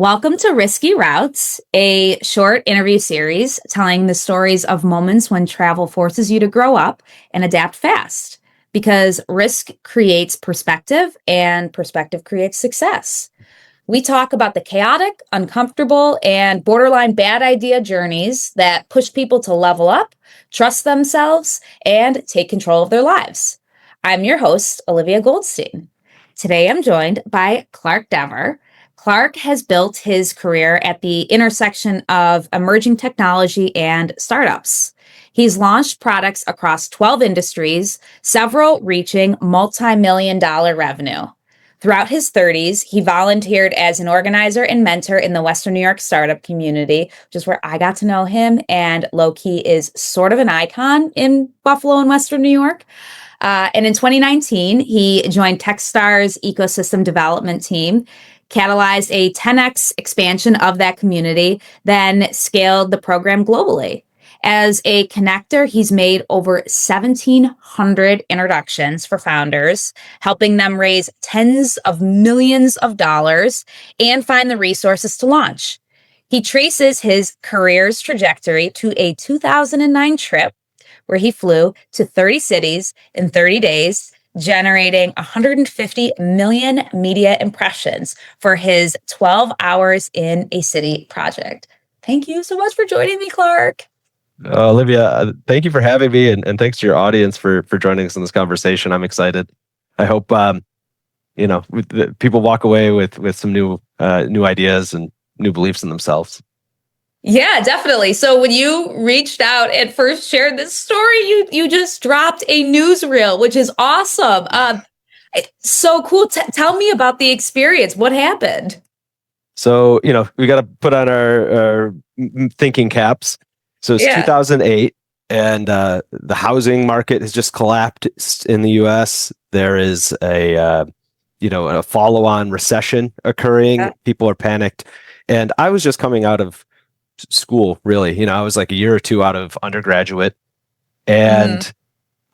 Welcome to Risky Routes, a short interview series telling the stories of moments when travel forces you to grow up and adapt fast. Because risk creates perspective and perspective creates success. We talk about the chaotic, uncomfortable, and borderline bad idea journeys that push people to level up, trust themselves, and take control of their lives. I'm your host, Olivia Goldstein. Today I'm joined by Clark Dever. Clark has built his career at the intersection of emerging technology and startups. He's launched products across 12 industries, several reaching multi-million-dollar revenue. Throughout his 30s, he volunteered as an organizer and mentor in the Western New York startup community, which is where I got to know him, and low-key is sort of an icon in Buffalo and Western New York. And in 2019, he joined Techstars' ecosystem development team, catalyzed a 10x expansion of that community, then scaled the program globally. As a connector, he's made over 1,700 introductions for founders, helping them raise tens of millions of dollars and find the resources to launch. He traces his career's trajectory to a 2009 trip where he flew to 30 cities in 30 days, generating 150 million media impressions for his 12 hours in a city project. Thank you so much for joining me, Clark. Olivia, thank you for having me, and thanks to your audience for joining us in this conversation. I'm excited. I hope people walk away with some new ideas and new beliefs in themselves. Yeah, definitely. So when you reached out and first shared this story, you just dropped a newsreel, which is awesome. So cool. Tell me about the experience. What happened? So, we got to put on our thinking caps. So it's 2008, and the housing market has just collapsed in the U.S. There is a follow-on recession occurring. Yeah. People are panicked, and I was just coming out of school, really. I was like a year or two out of undergraduate, and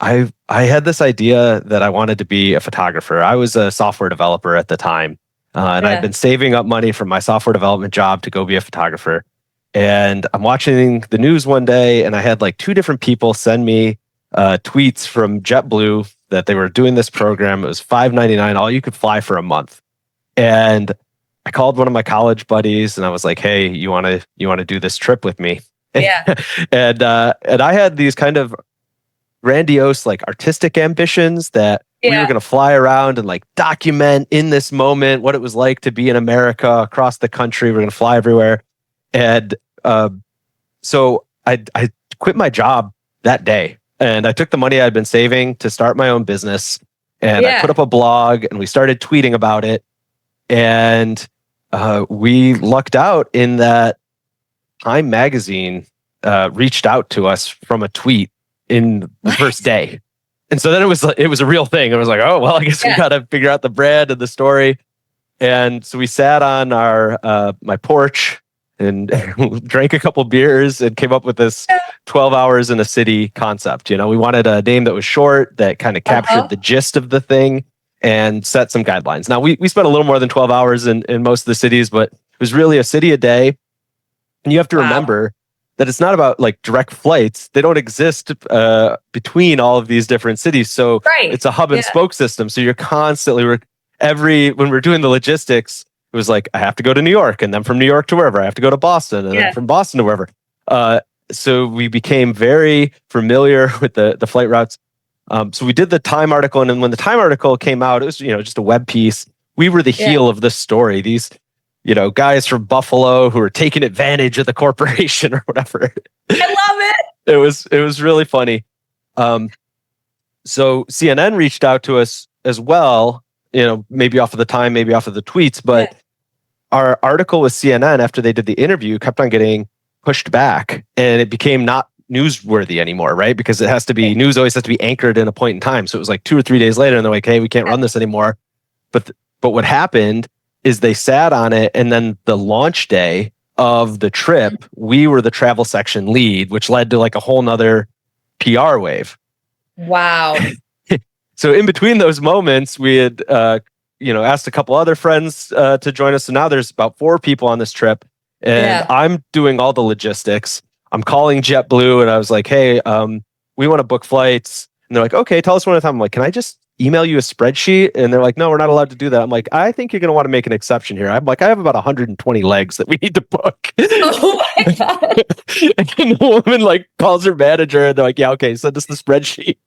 I had this idea that I wanted to be a photographer. I was a software developer at the time, and I'd been saving up money from my software development job to go be a photographer. And I'm watching the news one day, and I had like two different people send me tweets from JetBlue that they were doing this program. It was $5.99, all you could fly for a month. And I called one of my college buddies, and I was like, "Hey, you want to do this trip with me?" Yeah. and I had these kind of grandiose, like artistic ambitions that we were going to fly around and like document in this moment what it was like to be in America, across the country. We're going to fly everywhere. And so I quit my job that day, and I took the money I'd been saving to start my own business, and I put up a blog, and we started tweeting about it. And we lucked out in that Time magazine reached out to us from a tweet in the first day. And so then it was a real thing. I was like, oh, well, I guess we got to figure out the brand and the story. And so we sat on my porch and drank a couple beers and came up with this 12 hours in a city concept. We wanted a name that was short, that kind of captured the gist of the thing and set some guidelines. Now, we spent a little more than 12 hours in most of the cities, but it was really a city a day. And you have to remember that it's not about like direct flights. They don't exist between all of these different cities. So it's a hub and spoke system. So you're constantly, when we're doing the logistics, it was like, I have to go to New York, and then from New York to wherever. I have to go to Boston, and then from Boston to wherever. So we became very familiar with the flight routes. So we did the Time article, and then when the Time article came out, it was just a web piece. We were the heel of the story. These guys from Buffalo who were taking advantage of the corporation or whatever. I love it. It was really funny. So CNN reached out to us as well. Maybe off of the Time, maybe off of the tweets, but our article with CNN after they did the interview kept on getting pushed back, and it became not newsworthy anymore, right? Because it has to be, news always has to be anchored in a point in time. So it was like 2 or 3 days later, and they're like, hey, we can't run this anymore. But what happened is they sat on it, and then the launch day of the trip, we were the travel section lead, which led to like a whole nother PR wave. Wow. So in between those moments, we had asked a couple other friends to join us. So now there's about 4 people on this trip, and I'm doing all the logistics. I'm calling JetBlue, and I was like, hey, we want to book flights. And they're like, okay, tell us one at a time. I'm like, can I just email you a spreadsheet? And they're like, no, we're not allowed to do that. I'm like, I think you're going to want to make an exception here. I'm like, I have about 120 legs that we need to book. Oh my God. And the woman like calls her manager, and they're like, yeah, okay, send us the spreadsheet.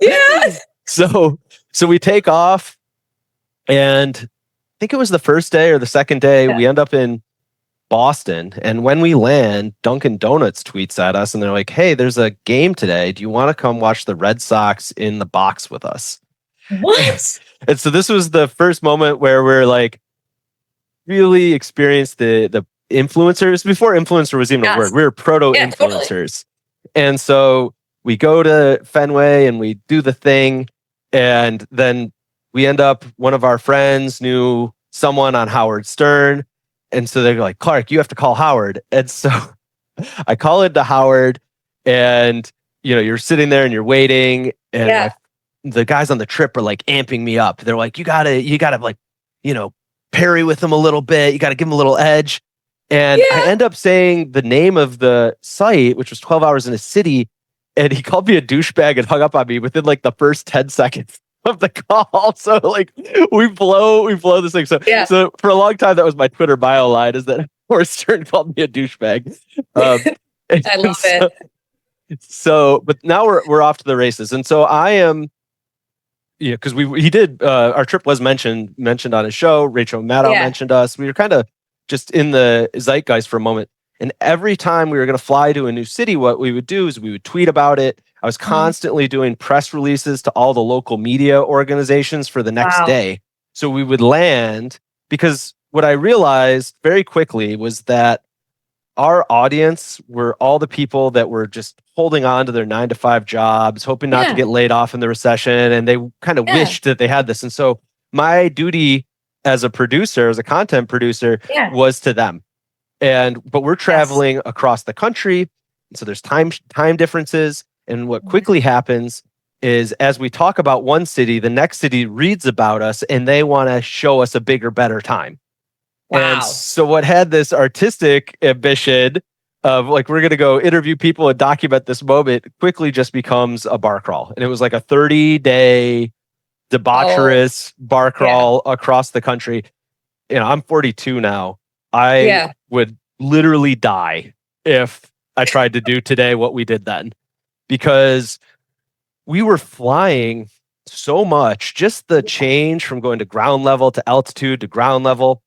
Yeah. So we take off, and I think it was the first day or the second day, we end up in Boston. And when we land, Dunkin' Donuts tweets at us, and they're like, hey, there's a game today. Do you want to come watch the Red Sox in the box with us? What? And so this was the first moment where we're like really experienced the influencers. Before influencer was even a word, we were proto-influencers. Totally. And so we go to Fenway and we do the thing, and then we end up, one of our friends knew someone on Howard Stern. And so they're like, Clark, you have to call Howard. And so I call into Howard, and you're sitting there and you're waiting, and the guys on the trip are like amping me up. They're like, you gotta like, parry with them a little bit. You gotta give them a little edge. And I end up saying the name of the site, which was 12 Hours in a City, and he called me a douchebag and hung up on me within like the first 10 seconds of the call. So like we blow this thing. So for a long time, that was my Twitter bio line, is that Howard Stern called me a douchebag. I love it. So, but now we're off to the races. And so I am, because he did, our trip was mentioned on his show. Rachel Maddow mentioned us. We were kind of just in the zeitgeist for a moment. And every time we were going to fly to a new city, what we would do is we would tweet about it. I was constantly doing press releases to all the local media organizations for the next day. So we would land, because what I realized very quickly was that our audience were all the people that were just holding on to their 9-to-5 jobs, hoping not to get laid off in the recession. And they kind of wished that they had this. And so my duty as a producer, as a content producer, was to them. But we're traveling across the country. So there's time differences. And what quickly happens is, as we talk about one city, the next city reads about us and they want to show us a bigger, better time. Wow. And so what had this artistic ambition of like, we're going to go interview people and document this moment, quickly just becomes a bar crawl. And it was like a 30-day debaucherous bar crawl across the country. I'm 42 now. I would literally die if I tried to do today what we did then, because we were flying so much. Just the change from going to ground level to altitude to ground level.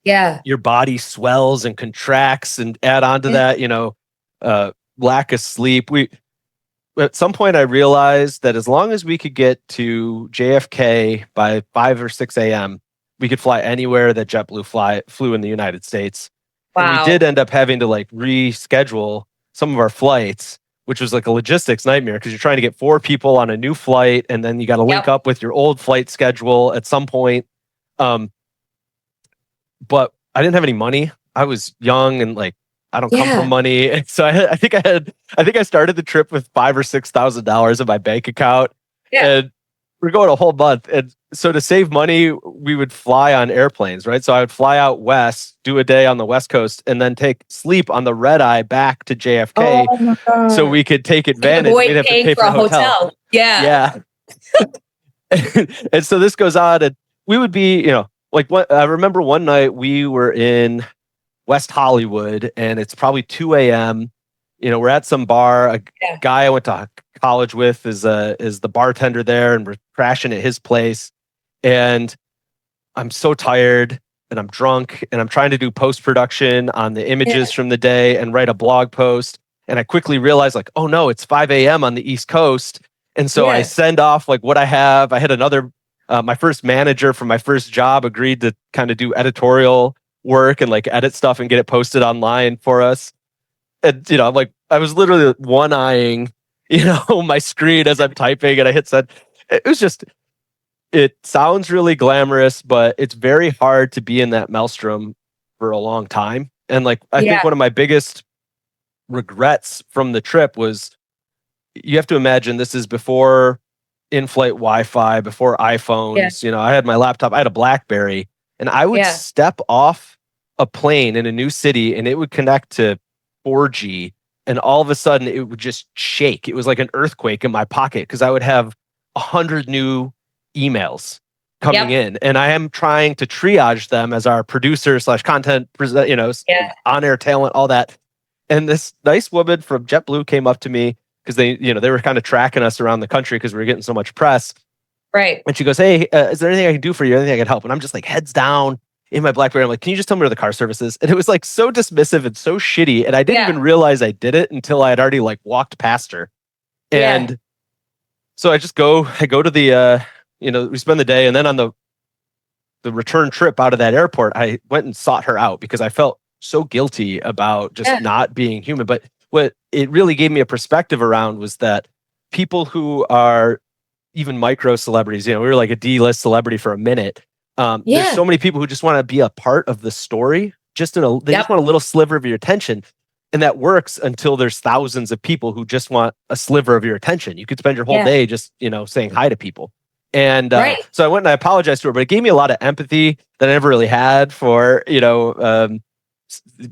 Yeah. Your body swells and contracts, and add on to that, lack of sleep. At some point I realized that as long as we could get to JFK by 5 or 6 a.m., we could fly anywhere that JetBlue flew in the United States. Wow. And we did end up having to like reschedule some of our flights, which was like a logistics nightmare, because you're trying to get 4 people on a new flight, and then you got to link up with your old flight schedule at some point. But I didn't have any money. I was young and like, I don't come from money. And so I think I started the trip with $5,000 or $6,000 in my bank account. And we're going a whole month. And so to save money, we would fly on airplanes, right? So I would fly out west, do a day on the West Coast, and then take sleep on the red eye back to JFK, so we could take advantage. We'd have to pay for a hotel. Yeah. And so this goes on, and we would be, I remember one night we were in West Hollywood, and it's probably 2 a.m. We're at some bar. A guy I went to college with is the bartender there, and we're crashing at his place. And I'm so tired, and I'm drunk, and I'm trying to do post-production on the images from the day and write a blog post. And I quickly realized, like, oh no, it's 5 a.m. on the East Coast. And so I send off like what I have. I had another, my first manager from my first job agreed to kind of do editorial work and like edit stuff and get it posted online for us. And, I'm like, I was literally one-eyeing, my screen as I'm typing, and I hit send. It was just, it sounds really glamorous, but it's very hard to be in that maelstrom for a long time. And like, I think one of my biggest regrets from the trip was, you have to imagine this is before in-flight Wi-Fi, before Yeah. iPhones. I had my laptop, I had a BlackBerry, and I would Yeah. step off a plane in a new city and it would connect to 4G, and all of a sudden it would just shake. It was like an earthquake in my pocket because I would have 100 new emails coming Yep. in, and I am trying to triage them as our producer slash content, Yeah. on-air talent, all that. And this nice woman from JetBlue came up to me because they were kind of tracking us around the country because we were getting so much press. Right. And she goes, "Hey, is there anything I can do for you? Anything I can help?" And I'm just like heads down in my BlackBerry. I'm like, "Can you just tell me where the car service is?" And it was like so dismissive and so shitty. And I didn't Yeah. even realize I did it until I had already like walked past her. Yeah. And so I go to the, we spend the day. And then on the return trip out of that airport, I went and sought her out because I felt so guilty about just Yeah. not being human. But what it really gave me a perspective around was that people who are even micro celebrities, we were like a D-list celebrity for a minute. There's Yeah. so many people who just want to be a part of the story. They just Yep. want a little sliver of your attention. And that works until there's thousands of people who just want a sliver of your attention. You could spend your whole Yeah. day just, saying hi to people. And Right. so I went and I apologized to her, but it gave me a lot of empathy that I never really had for,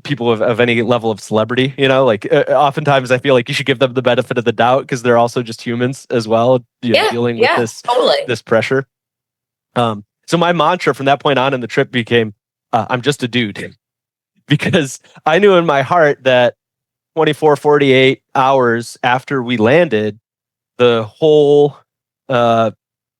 people of any level of celebrity. Oftentimes I feel like you should give them the benefit of the doubt because they're also just humans as well, Yeah. dealing with Yeah. Totally. this pressure. So my mantra from that point on in the trip became, I'm just a dude. Because I knew in my heart that 24, 48 hours after we landed, the whole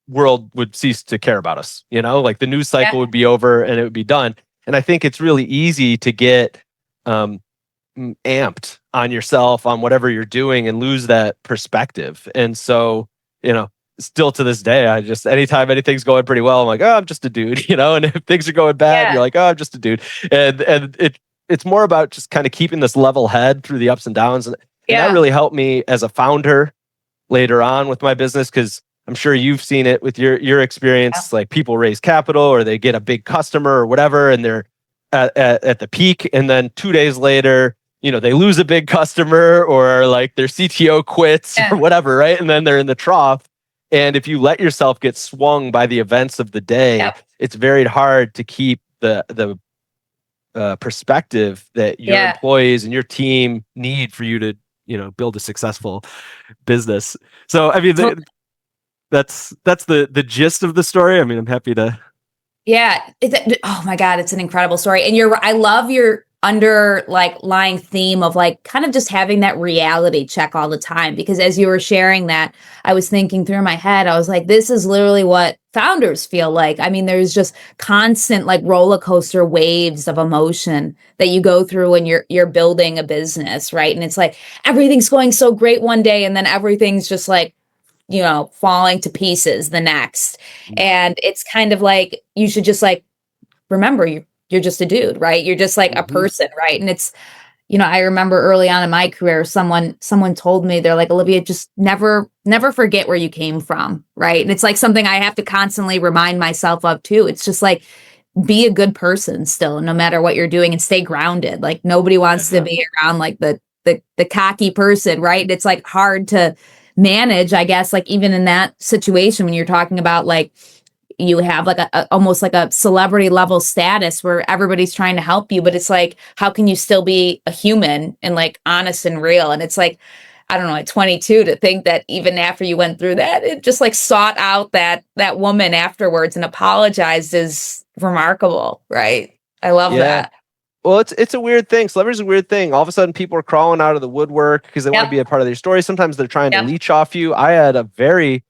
world would cease to care about us. Like the news cycle Yeah. would be over and it would be done. And I think it's really easy to get amped on yourself, on whatever you're doing, and lose that perspective. And so, still to this day, I just, anytime anything's going pretty well, I'm like, oh, I'm just a dude, and if things are going bad, Yeah. you're like, oh, I'm just a dude. And it's more about just kind of keeping this level head through the ups and downs. And that really helped me as a founder later on with my business, because I'm sure you've seen it with your experience. Like people raise capital or they get a big customer or whatever, and they're at the peak, and then 2 days later, they lose a big customer, or like their CTO quits or whatever, right? And then they're in the trough. And if you let yourself get swung by the events of the day, it's very hard to keep the perspective that your employees and your team need for you to build a successful business. So I mean, that's the gist of the story. I mean, I'm happy to. Yeah. Oh my God, it's an incredible story. And I love your lying theme of like kind of just having that reality check all the time. Because as you were sharing that, I was thinking through my head, I was like, this is literally what founders feel like. I mean, there's just constant like roller coaster waves of emotion that you go through when you're building a business, right? And it's like everything's going so great one day, and then everything's just like, falling to pieces the next. And it's kind of like, you should just like, remember you're just a dude, right? You're just like a person, right? And it's, I remember early on in my career, someone told me, they're like, Olivia, just never forget where you came from, right? And it's like something I have to constantly remind myself of too. It's just like, be a good person still, no matter what you're doing, and stay grounded. Like nobody wants to be around like the cocky person, right? And it's like hard to manage, I guess, like even in that situation when you're talking about like you have like a almost like a celebrity level status where everybody's trying to help you, but it's like, how can you still be a human and like honest and real? And it's like, I don't know, at 22, to think that even after you went through that, it just like sought out that woman afterwards and apologized is remarkable, right? I love that. Well, it's a weird thing. Celebrity's a weird thing. All of a sudden, people are crawling out of the woodwork because they want to be a part of their story. Sometimes they're trying to leech off you. I had a very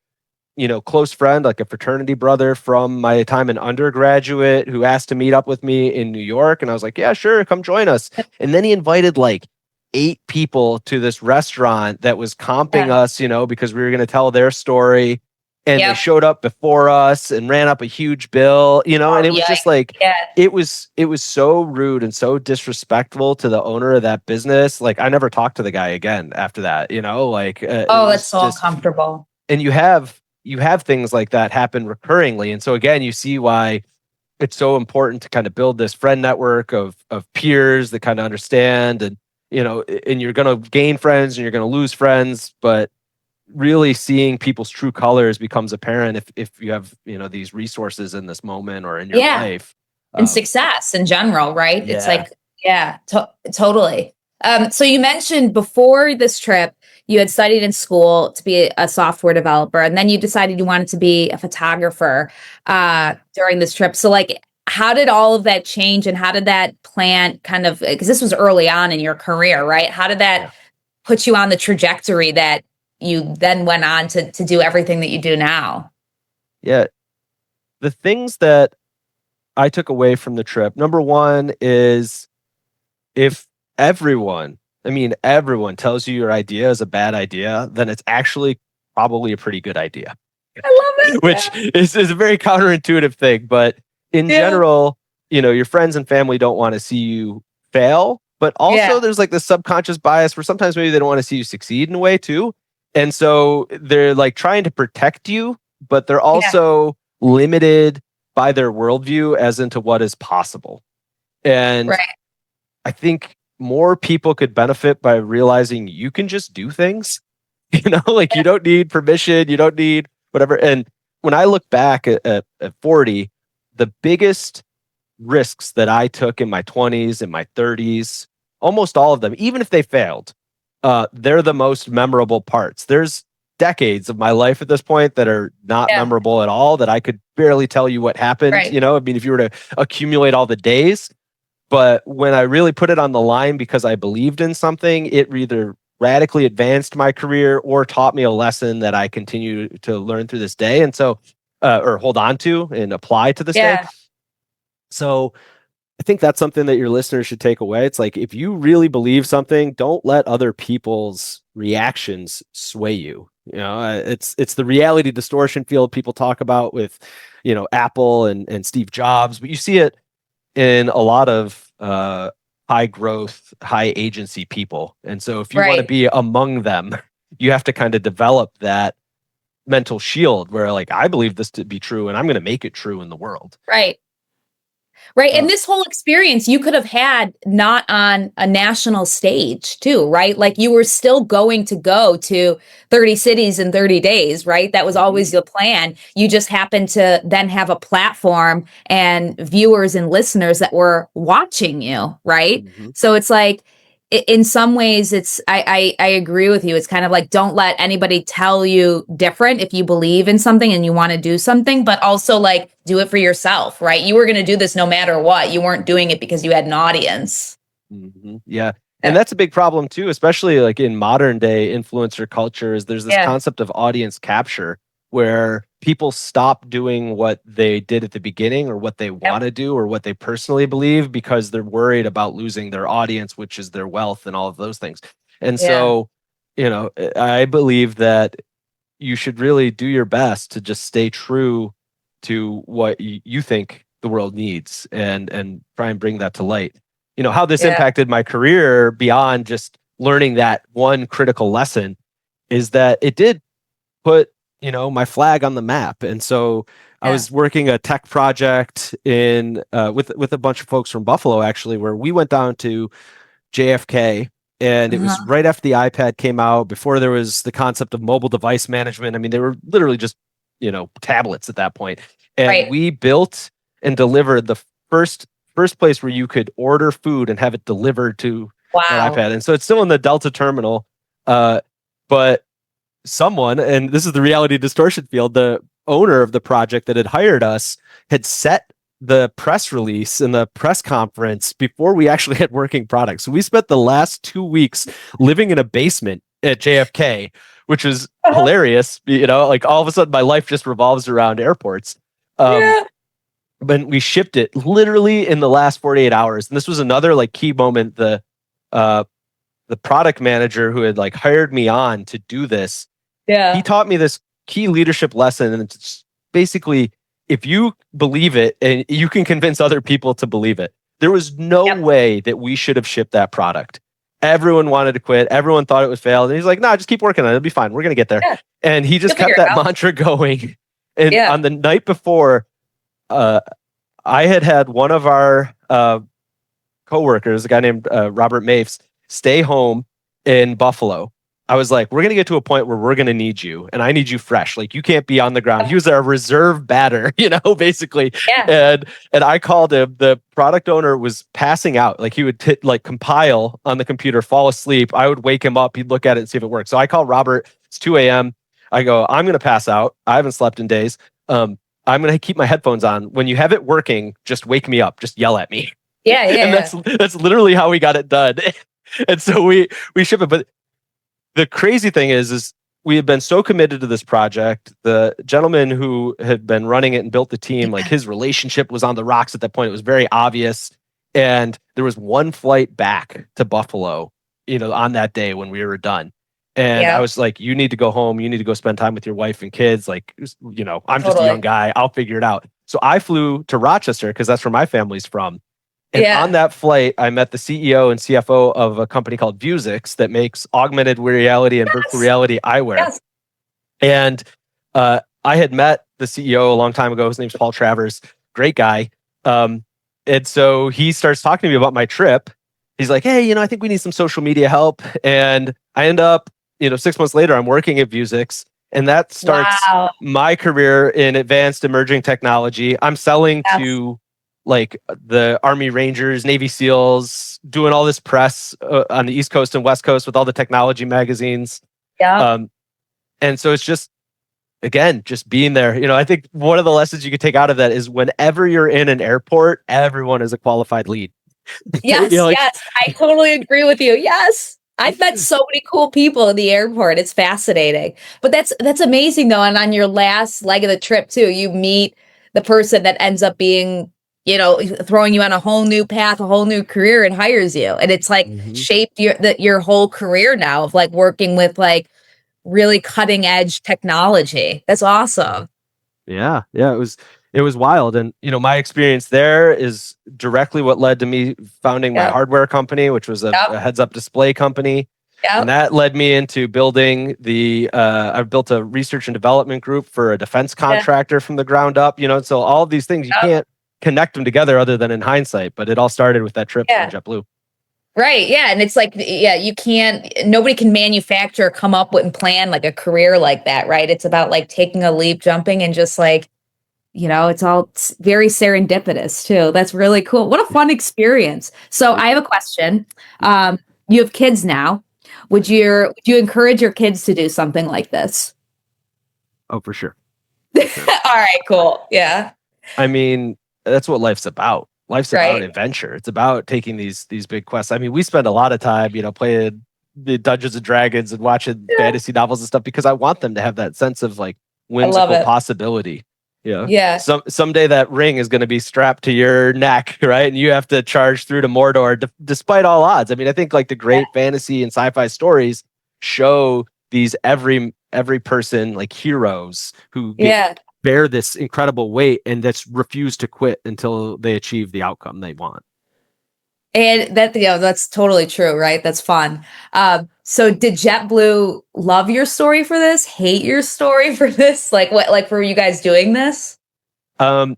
close friend, like a fraternity brother from my time in undergraduate, who asked to meet up with me in New York. And I was like, yeah, sure, come join us. And then he invited like 8 people to this restaurant that was comping us, because we were going to tell their story. And they showed up before us and ran up a huge bill, and it was just like, it was so rude and so disrespectful to the owner of that business. Like I never talked to the guy again after that, like, that's so uncomfortable. And you have things like that happen recurringly. And so again, you see why it's so important to kind of build this friend network of peers that kind of understand, and, and you're going to gain friends and you're going to lose friends, but really seeing people's true colors becomes apparent if you have, these resources in this moment or in your Yeah. life. And Um, success in general, right? It's yeah. like, yeah, totally. So you mentioned before this trip, you had studied in school to be a software developer, and then you decided you wanted to be a photographer during this trip. So, like, how did all of that change, and how did that plan kind of? Because this was early on in your career, right? How did that Yeah. put you on the trajectory that you then went on to do everything that you do now? Yeah. The things that I took away from the trip, number one is if everyone, I mean, everyone tells you your idea is a bad idea, then it's actually probably a pretty good idea, I love it. which is a very counterintuitive thing. But in Yeah. general, your friends and family don't want to see you fail. But also, Yeah. there's like this subconscious bias where sometimes maybe they don't want to see you succeed in a way too. And so they're like trying to protect you, but they're Yeah. also limited by their worldview as into what is possible. And Right. I think more people could benefit by realizing you can just do things. Like you don't need permission, you don't need whatever. And when I look back at 40, the biggest risks that I took in my 20s and my 30s, almost all of them, even if they failed, they're the most memorable parts. There's decades of my life at this point that are not Yeah. memorable at all, that I could barely tell you what happened. Right. I mean, if you were to accumulate all the days, but when I really put it on the line because I believed in something, it either radically advanced my career or taught me a lesson that I continue to learn through this day. And so, or hold on to and apply to this day. Yeah. So I think that's something that your listeners should take away. It's like, if you really believe something, don't let other people's reactions sway you. It's the reality distortion field people talk about with, Apple and Steve Jobs, but you see it in a lot of high growth, high agency people. And so if you want to Right. be among them, you have to kind of develop that mental shield where, like, I believe this to be true and I'm going to make it true in the world. Right. Right. And Uh, this whole experience you could have had not on a national stage too, right? Like you were still going to go to 30 cities in 30 days, right? That was always mhm, the plan. You just happened to then have a platform and viewers and listeners that were watching you, right? mhm. So it's like in some ways I agree with you. It's kind of like don't let anybody tell you different if you believe in something and you want to do something, but also like do it for yourself, right? You were going to do this no matter what. You weren't doing it because you had an audience. Yeah. And Yeah. that's a big problem too, especially like in modern day influencer culture, is there's this Yeah. concept of audience capture where people stop doing what they did at the beginning or what they Yep. want to do or what they personally believe because they're worried about losing their audience, which is their wealth and all of those things. And Yeah. so, I believe that you should really do your best to just stay true to what you think the world needs and try and bring that to light. How this Yeah. impacted my career beyond just learning that one critical lesson is that it did put, my flag on the map. And so I Yeah. was working a tech project in with a bunch of folks from Buffalo, actually, where we went down to JFK. And it was Uh-huh. right after the iPad came out, before there was the concept of mobile device management. I mean, they were literally just, tablets at that point. And Right. we built and delivered the first place where you could order food and have it delivered to that Wow. iPad. And so it's still in the Delta terminal. But someone, and this is the reality distortion field, the owner of the project that had hired us had set the press release and the press conference before we actually had working products. So we spent the last 2 weeks living in a basement at JFK, which was Uh-huh. hilarious. Like all of a sudden my life just revolves around airports. Um, Yeah. but we shipped it literally in the last 48 hours. And this was another like key moment. Uh, the product manager who had like hired me on to do this, he Yeah. taught me this key leadership lesson. And it's basically, if you believe it and you can convince other people to believe it, there was no Yep. way that we should have shipped that product. Everyone wanted to quit. Everyone thought it was failed. And he's like, no, just keep working on it. It'll be fine. We're going to get there. Yeah. And he just You'll figure kept it that out. mantra going. And Yeah. on the night before, uh, I had one of our coworkers, a guy named Robert Mapes, stay home in Buffalo I was like, we're going to get to a point where we're going to need you, and I need you fresh. Like, you can't be on the ground. He was our reserve batter, basically. Yeah. And I called him. The product owner was passing out. Like, he would compile on the computer, fall asleep. I would wake him up. He'd look at it and see if it worked. So I called Robert. It's 2 a.m. I go, I'm going to pass out. I haven't slept in days. I'm going to keep my headphones on. When you have it working, just wake me up. Just yell at me. Yeah, yeah. And that's literally how we got it done. And so we ship it. But the crazy thing is we had been so committed to this project. The gentleman who had been running it and built the team, like, his relationship was on the rocks at that point. It was very obvious. And there was one flight back to Buffalo, on that day when we were done. And I was like, you need to go home. You need to go spend time with your wife and kids. Like, I'm just a young guy. I'll figure it out. So I flew to Rochester because that's where my family's from. And on that flight, I met the CEO and CFO of a company called Vuzix that makes augmented reality and virtual reality eyewear. Yes. And I had met the CEO a long time ago. His name's Paul Travers. Great guy. And so he starts talking to me about my trip. He's like, hey, I think we need some social media help. And I end up, 6 months later, I'm working at Vuzix. And that starts my career in advanced emerging technology. I'm selling to like the Army Rangers, Navy SEALs, doing all this press on the East Coast and West Coast with all the technology magazines. Yeah. And so it's just, again, just being there. I think one of the lessons you could take out of that is whenever you're in an airport, everyone is a qualified lead. Yes, yes. I totally agree with you. Yes. I've met so many cool people in the airport. It's fascinating. But that's amazing though. And on your last leg of the trip too, you meet the person that ends up being, throwing you on a whole new path, a whole new career, and hires you. And it's like shaped your whole career now of like working with like really cutting edge technology. That's awesome. Yeah. It was wild. And, my experience there is directly what led to me founding my hardware company, which was a heads up display company. And that led me into building I built a research and development group for a defense contractor from the ground up, so all of these things, you can't connect them together other than in hindsight, but it all started with that trip from JetBlue. Right. Yeah. And it's like, nobody can manufacture, come up with and plan like a career like that. Right. It's about like taking a leap, jumping, and just like, it's all very serendipitous too. That's really cool. What a fun experience. So I have a question. You have kids now. Would you encourage your kids to do something like this? Oh, for sure. All right, cool. Yeah. I mean, that's what life's about. Life's about adventure. It's about taking these big quests. I mean, we spend a lot of time, playing the Dungeons and Dragons and watching fantasy novels and stuff because I want them to have that sense of like whimsical possibility. Yeah. Someday that ring is going to be strapped to your neck, right? And you have to charge through to Mordor despite all odds. I mean, I think like the great fantasy and sci-fi stories show these every person like heroes who bear this incredible weight and that's refuse to quit until they achieve the outcome they want. And that's totally true, right? That's fun. So did JetBlue love your story for this? Hate your story for this? Like what? Like for you guys doing this? I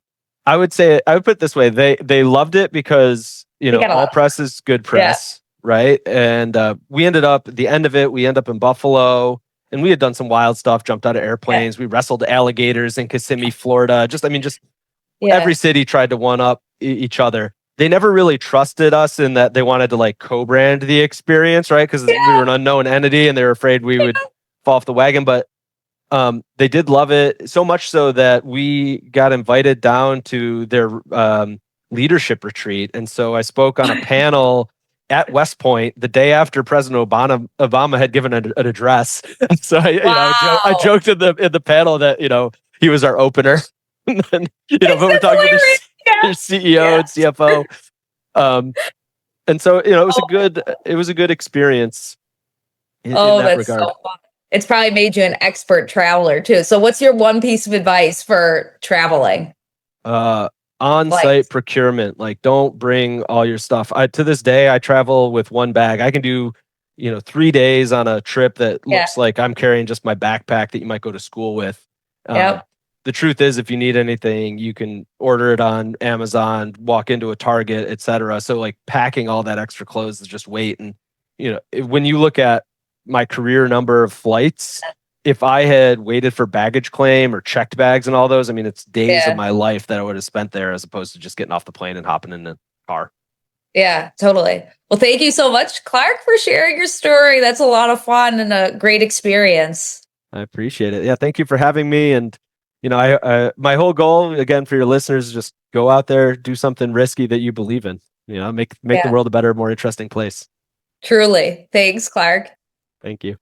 would say I would put it this way: they loved it because all press is good press, right? And we ended up at the end of it. We end up in Buffalo, and we had done some wild stuff. Jumped out of airplanes. We wrestled alligators in Kissimmee, Florida. Every city tried to one up each other. They never really trusted us in that they wanted to like co-brand the experience, right? Because we were an unknown entity and they were afraid we would fall off the wagon. But they did love it so much so that we got invited down to their leadership retreat. And so I spoke on a panel at West Point the day after President Obama had given an address. So I joked in the panel that he was our opener. And then, but we're talking to their CEO and CFO. And so, it was a good experience in that regard. So fun. It's probably made you an expert traveler too. So what's your one piece of advice for traveling? On-site procurement. Like, don't bring all your stuff. To this day, I travel with one bag. I can do, 3 days on a trip that looks like I'm carrying just my backpack that you might go to school with. The truth is, if you need anything, you can order it on Amazon, walk into a Target, etc. So like packing all that extra clothes is just weight. And, when you look at my career number of flights, if I had waited for baggage claim or checked bags and all those, I mean, it's days of Yeah. my life that I would have spent there as opposed to just getting off the plane and hopping in the car. Yeah, totally. Well, thank you so much, Clark, for sharing your story. That's a lot of fun and a great experience. I appreciate it. Yeah, thank you for having me. And my whole goal again for your listeners is just go out there, do something risky that you believe in. Make the Yeah, world a better, more interesting place. truly. Thanks, Clark. Thank you.